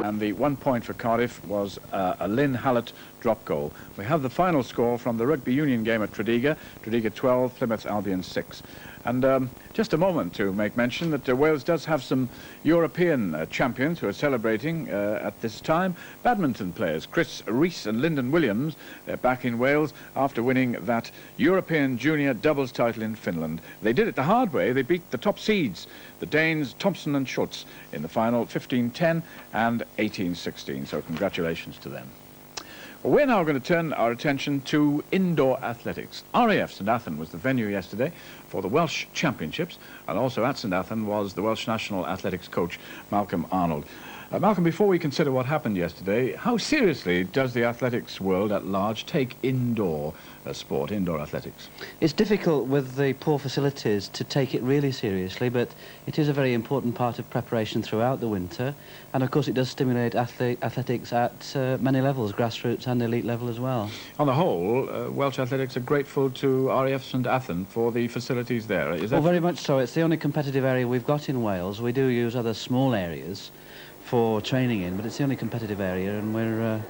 And the 1 point for Cardiff was a Lynn Hallett drop goal. We have the final score from the rugby union game at Tredegar. Tredegar 12, Plymouth Albion 6. And just a moment to make mention that Wales does have some European champions who are celebrating at this time. Badminton players Chris Rees and Lyndon Williams back in Wales after winning that European junior doubles title in Finland. They did it the hard way. They beat the top seeds, the Danes Thompson and Schutz, in the final 15-10 and 18-16. So congratulations to them. Well, we're now going to turn our attention to indoor athletics. RAF St Athan was the venue yesterday for the Welsh Championships, and also at St Athan was the Welsh national athletics coach, Malcolm Arnold. Malcolm, before we consider what happened yesterday, how seriously does the athletics world at large take indoor sport, indoor athletics? It's difficult with the poor facilities to take it really seriously, but it is a very important part of preparation throughout the winter, and of course it does stimulate athletics at many levels, grassroots and elite level as well. On the whole, Welsh athletics are grateful to RAF St Athan for the facilities there. Is that very much so. It's the only competitive area we've got in Wales. We do use other small areas for training in, but it's the only competitive area, and we're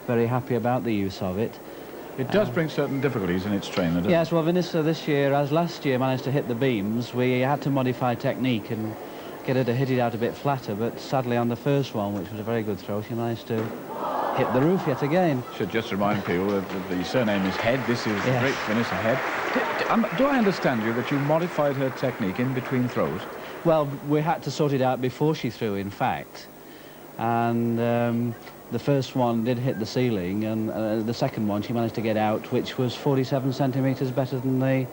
very happy about the use of it. It does bring certain difficulties in its training, doesn't it? Yes, well, Vanessa this year, as last year, managed to hit the beams. We had to modify technique and get her to hit it out a bit flatter, but sadly on the first one, which was a very good throw, she managed to hit the roof yet again. Should just remind people that the surname is Head. This is the great Vanessa Head. Do I understand you that you modified her technique in between throws? Well, we had to sort it out before she threw, in fact. And the first one did hit the ceiling, and the second one she managed to get out, which was 47 centimetres better than the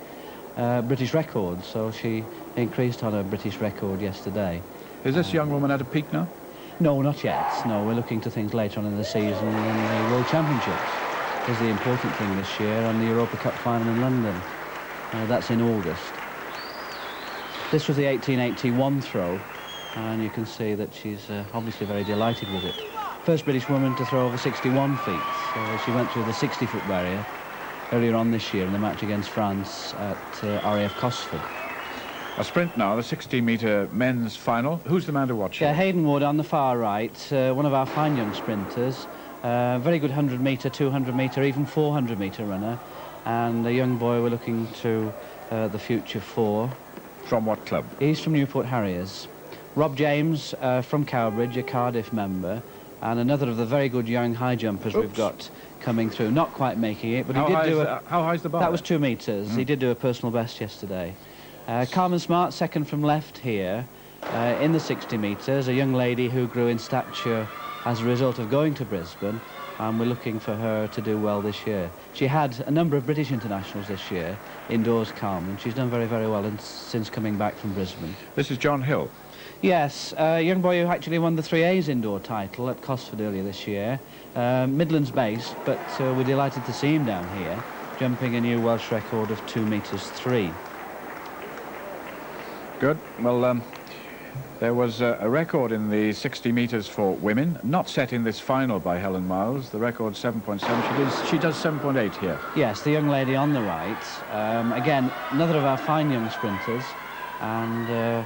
British record, so she increased on her British record yesterday. Is this young woman at a peak now? No, not yet. No, we're looking to things later on in the season, and the World Championships is the important thing this year, and the Europa Cup final in London. That's in August. This was the 1881 throw, and you can see that she's obviously very delighted with it. First British woman to throw over 61 feet. So she went through the 60-foot barrier earlier on this year in the match against France at RAF Cosford. A sprint now, the 60-metre men's final. Who's the man to watch? Yeah, Hayden Wood on the far right, one of our fine young sprinters. Very good 100-metre, 200-metre, even 400-metre runner. And a young boy we're looking to the future for. From what club? He's from Newport Harriers. Rob James from Cowbridge, a Cardiff member, and another of the very good young high jumpers we've got coming through. Not quite making it, but he did do how high is the bar? That was 2 metres. He did do a personal best yesterday. Carmen Smart, second from left here, in the 60 metres, a young lady who grew in stature as a result of going to Brisbane, and we're looking for her to do well this year. She had a number of British internationals this year, indoors, Carmen. She's done very, very well since coming back from Brisbane. This is John Hill. Yes, a young boy who actually won the 3A's indoor title at Cosford earlier this year. Midlands based, but we're delighted to see him down here, jumping a new Welsh record of 2 metres 3. Good. Well, there was a record in the 60 metres for women, not set in this final by Helen Miles. The record 7.7. She does 7.8 here. Yes, the young lady on the right. Again, another of our fine young sprinters, and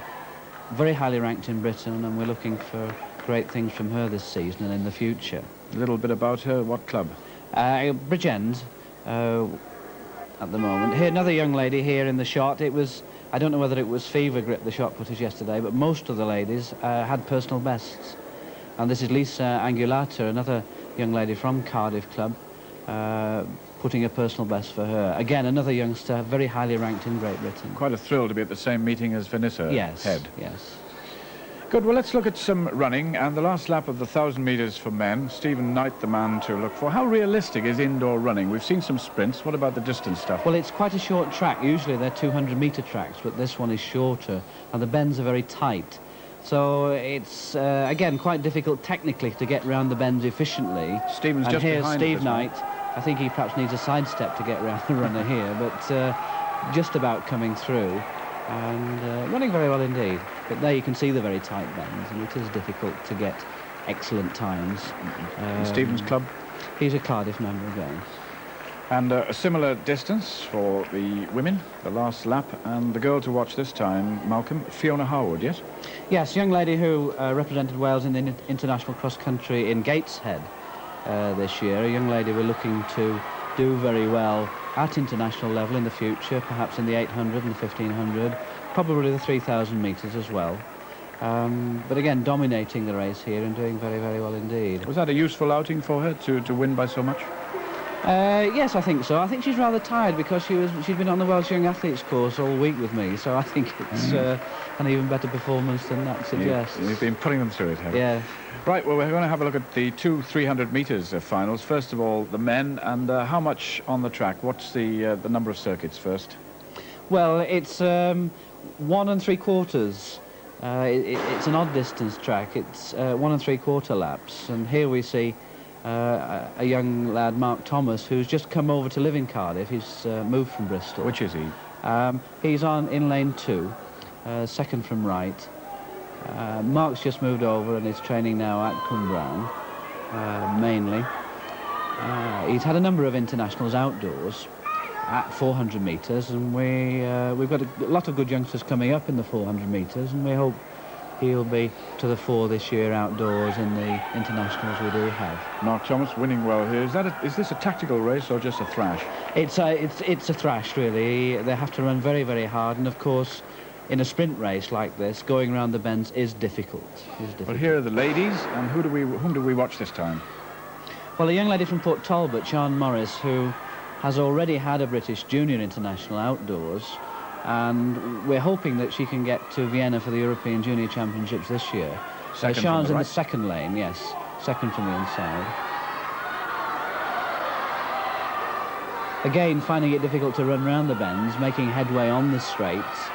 very highly ranked in Britain, and we're looking for great things from her this season and in the future. A little bit about her. What club? Bridgend at the moment. Here, another young lady here in the shot. It was, I don't know whether it was fever grip, the shot putters yesterday, but most of the ladies had personal bests. And this is Lisa Angulata, another young lady from Cardiff Club, putting a personal best for her. Again, another youngster, very highly ranked in Great Britain. Quite a thrill to be at the same meeting as Vanessa Head. Yes. Good, well, let's look at some running, and the last lap of the 1,000 metres for men. Stephen Knight, the man to look for. How realistic is indoor running? We've seen some sprints. What about the distance stuff? Well, it's quite a short track. Usually they're 200-metre tracks, but this one is shorter, and the bends are very tight. So it's, again, quite difficult technically to get round the bends efficiently. Stephen's and just here's behind Steve Knight. I think he perhaps needs a sidestep to get round the runner here, but just about coming through and running very well indeed. But there you can see the very tight bends, and it is difficult to get excellent times. Stephen's club? He's a Cardiff member again. And a similar distance for the women, the last lap, and the girl to watch this time, Malcolm, Fiona Harwood, yes? Yes, young lady who represented Wales in the international cross-country in Gateshead this year. A young lady we're looking to do very well at international level in the future, perhaps in the 800 and the 1500, probably the 3,000 metres as well. But again, dominating the race here and doing very, very well indeed. Was that a useful outing for her to win by so much? Yes, I think so. I think she's rather tired because she's been on the Welsh Young Athletes course all week with me, so I think it's an even better performance than that suggests. You've been putting them through it, haven't you? Yeah. Right, well, we're going to have a look at the two 300 metres finals. First of all, the men, and how much on the track? What's the number of circuits first? Well, it's 1 3/4. It's an odd distance track. It's 1 3/4 laps, and here we see a young lad, Mark Thomas, who's just come over to live in Cardiff. He's moved from Bristol. Which is he? He's in lane 2, second from right. Mark's just moved over and is training now at Cwmbran, mainly. He's had a number of internationals outdoors at 400 metres, and we've got a lot of good youngsters coming up in the 400 metres, and we hope he'll be to the fore this year outdoors in the internationals we do have. Mark Thomas winning well here. Is this a tactical race or just a thrash? It's a thrash, really. They have to run very, very hard, and of course, in a sprint race like this, going around the bends is difficult. Well, here are the ladies, and whom do we watch this time? Well, a young lady from Port Talbot, Sian Morris, who has already had a British Junior International outdoors, and we're hoping that she can get to Vienna for the European Junior Championships this year. Sian's in the second lane, yes, second from the inside. Again, finding it difficult to run round the bends, making headway on the straights,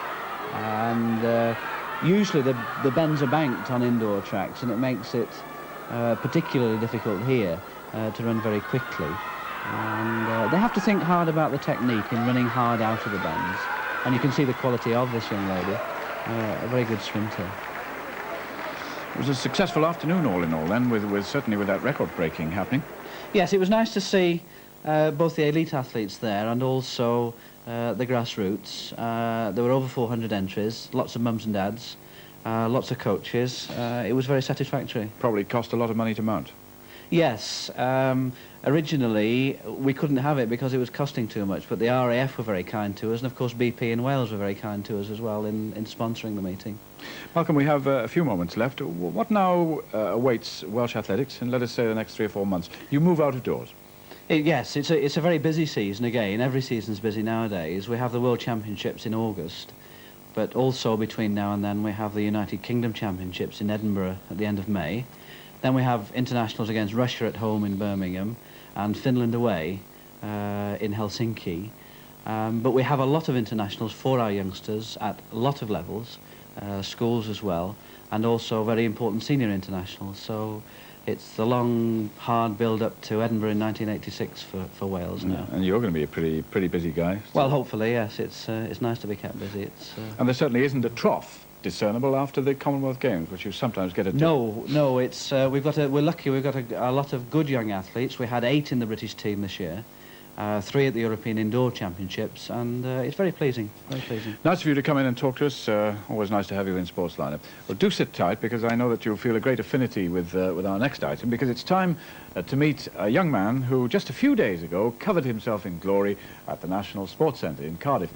and usually the bends are banked on indoor tracks, and it makes it particularly difficult here to run very quickly. And they have to think hard about the technique in running hard out of the bends. And you can see the quality of this young lady, a very good sprinter. It was a successful afternoon, all in all, then, certainly with that record breaking happening. Yes, it was nice to see both the elite athletes there and also the grassroots. There were over 400 entries, lots of mums and dads, lots of coaches. It was very satisfactory. Probably cost a lot of money to mount. Yes, originally we couldn't have it because it was costing too much, but the RAF were very kind to us, and of course BP in Wales were very kind to us as well in sponsoring the meeting. Malcolm, we have a few moments left. What now awaits Welsh athletics in, let us say, the next 3 or 4 months? You move out of doors. Yes, it's a very busy season again. Every season's busy nowadays. We have the World Championships in August, but also between now and then we have the United Kingdom Championships in Edinburgh at the end of May. Then we have internationals against Russia at home in Birmingham and Finland away in Helsinki. But we have a lot of internationals for our youngsters at a lot of levels, schools as well, and also very important senior internationals. So it's the long, hard build-up to Edinburgh in 1986 for Wales now. And you're going to be a pretty busy guy. Well, hopefully, yes. It's nice to be kept busy. And there certainly isn't a trough discernible after the Commonwealth Games, which you sometimes get a dip. No, it's we're lucky. We've got a lot of good young athletes. We had 8 in the British team this year, 3 at the European Indoor Championships, and it's very pleasing. Very pleasing. Nice of you to come in and talk to us. Always nice to have you in Sports Lineup. Well, do sit tight, because I know that you'll feel a great affinity with our next item, because it's time to meet a young man who just a few days ago covered himself in glory at the National Sports Centre in Cardiff.